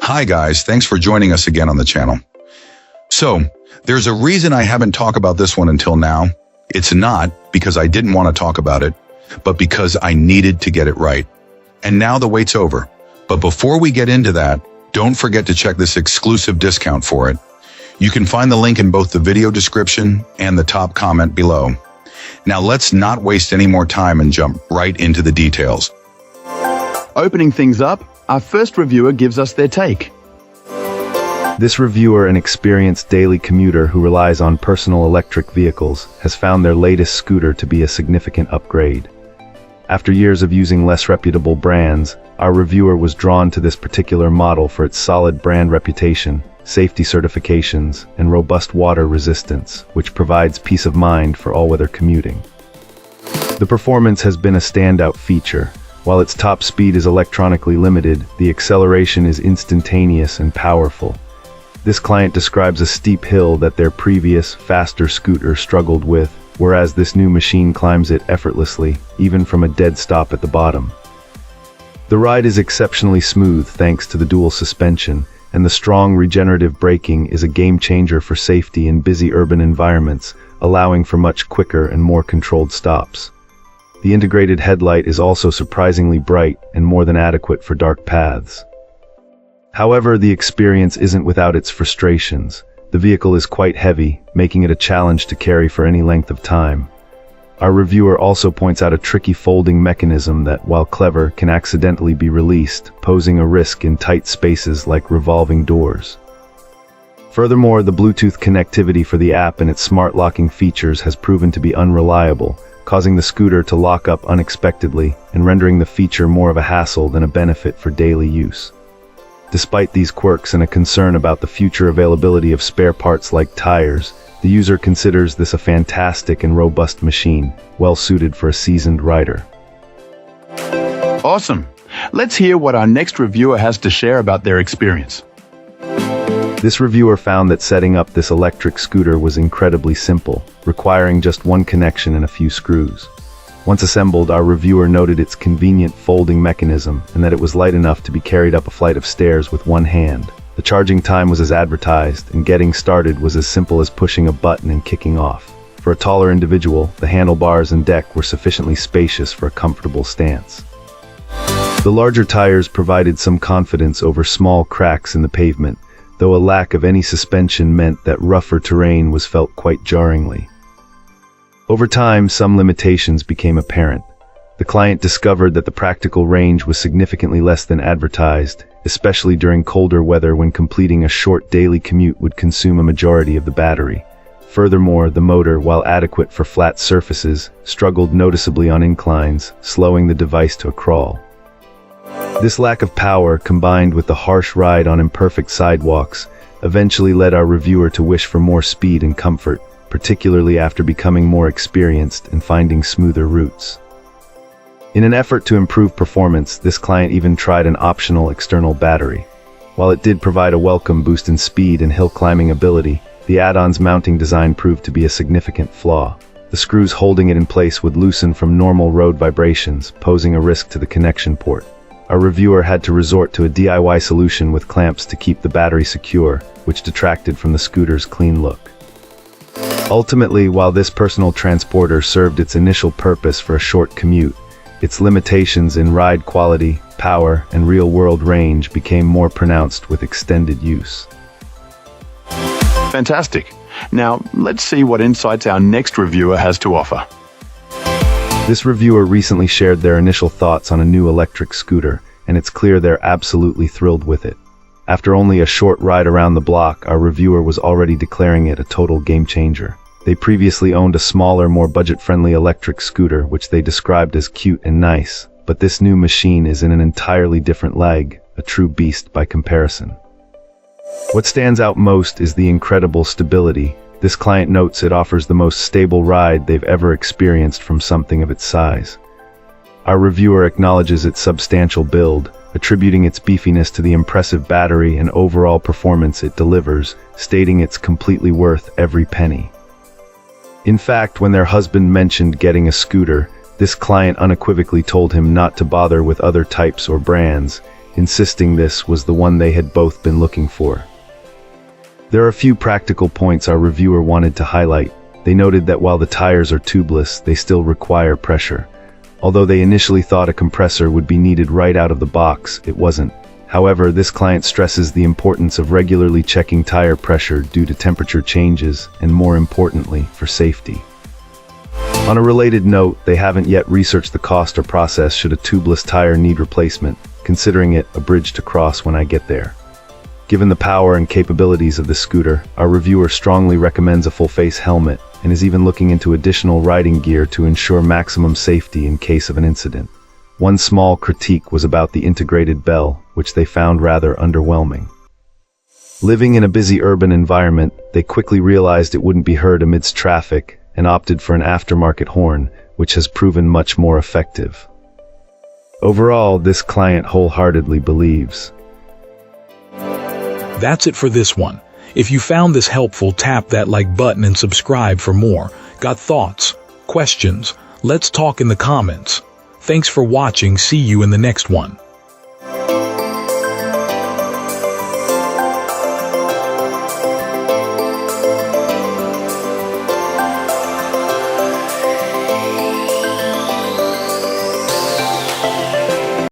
Hi guys, thanks for joining us again on the channel. So, there's a reason I haven't talked about this one until now. It's not because I didn't want to talk about it, but because I needed to get it right. And now the wait's over. But before we get into that, don't forget to check this exclusive discount for it. You can find the link in both the video description and the top comment below. Now let's not waste any more time and jump right into the details. Opening things up, our first reviewer gives us their take. This reviewer, an experienced daily commuter who relies on personal electric vehicles, has found their latest scooter to be a significant upgrade. After years of using less reputable brands, our reviewer was drawn to this particular model for its solid brand reputation, safety certifications, and robust water resistance, which provides peace of mind for all-weather commuting. The performance has been a standout feature. While its top speed is electronically limited, the acceleration is instantaneous and powerful. This client describes a steep hill that their previous, faster scooter struggled with, whereas this new machine climbs it effortlessly, even from a dead stop at the bottom. The ride is exceptionally smooth thanks to the dual suspension, and the strong regenerative braking is a game changer for safety in busy urban environments, allowing for much quicker and more controlled stops. The integrated headlight is also surprisingly bright and more than adequate for dark paths. However, the experience isn't without its frustrations. The vehicle is quite heavy, making it a challenge to carry for any length of time. Our reviewer also points out a tricky folding mechanism that, while clever, can accidentally be released, posing a risk in tight spaces like revolving doors. Furthermore, the Bluetooth connectivity for the app and its smart locking features has proven to be unreliable, causing the scooter to lock up unexpectedly and rendering the feature more of a hassle than a benefit for daily use. Despite these quirks and a concern about the future availability of spare parts like tires, the user considers this a fantastic and robust machine, well suited for a seasoned rider. Awesome. Let's hear what our next reviewer has to share about their experience. This reviewer found that setting up this electric scooter was incredibly simple, requiring just one connection and a few screws. Once assembled, our reviewer noted its convenient folding mechanism and that it was light enough to be carried up a flight of stairs with one hand. The charging time was as advertised, and getting started was as simple as pushing a button and kicking off. For a taller individual, the handlebars and deck were sufficiently spacious for a comfortable stance. The larger tires provided some confidence over small cracks in the pavement, though a lack of any suspension meant that rougher terrain was felt quite jarringly. Over time, some limitations became apparent. The client discovered that the practical range was significantly less than advertised, especially during colder weather when completing a short daily commute would consume a majority of the battery. Furthermore, the motor, while adequate for flat surfaces, struggled noticeably on inclines, slowing the device to a crawl. This lack of power, combined with the harsh ride on imperfect sidewalks, eventually led our reviewer to wish for more speed and comfort, particularly after becoming more experienced and finding smoother routes. In an effort to improve performance, this client even tried an optional external battery. While it did provide a welcome boost in speed and hill climbing ability, the add-on's mounting design proved to be a significant flaw. The screws holding it in place would loosen from normal road vibrations, posing a risk to the connection port. Our reviewer had to resort to a DIY solution with clamps to keep the battery secure, which detracted from the scooter's clean look. Ultimately, while this personal transporter served its initial purpose for a short commute, its limitations in ride quality, power, and real-world range became more pronounced with extended use. Fantastic. Now, let's see what insights our next reviewer has to offer. This reviewer recently shared their initial thoughts on a new electric scooter, and it's clear they're absolutely thrilled with it. After only a short ride around the block, our reviewer was already declaring it a total game changer. They previously owned a smaller, more budget-friendly electric scooter, which they described as cute and nice, but this new machine is in an entirely different league, a true beast by comparison. What stands out most is the incredible stability. This client notes it offers the most stable ride they've ever experienced from something of its size. Our reviewer acknowledges its substantial build, attributing its beefiness to the impressive battery and overall performance it delivers, stating it's completely worth every penny. In fact, when their husband mentioned getting a scooter, this client unequivocally told him not to bother with other types or brands, insisting this was the one they had both been looking for. There are a few practical points our reviewer wanted to highlight. They noted that while the tires are tubeless, they still require pressure. Although they initially thought a compressor would be needed right out of the box, it wasn't. However, this client stresses the importance of regularly checking tire pressure due to temperature changes and, more importantly, for safety. On a related note, they haven't yet researched the cost or process should a tubeless tire need replacement, considering it a bridge to cross when I get there. Given the power and capabilities of the scooter, our reviewer strongly recommends a full-face helmet and is even looking into additional riding gear to ensure maximum safety in case of an incident. One small critique was about the integrated bell, which they found rather underwhelming. Living in a busy urban environment, they quickly realized it wouldn't be heard amidst traffic and opted for an aftermarket horn, which has proven much more effective. Overall, this client wholeheartedly believes. That's it for this one. If you found this helpful, tap that like button and subscribe for more. Got thoughts? Questions? Let's talk in the comments. Thanks for watching. See you in the next one.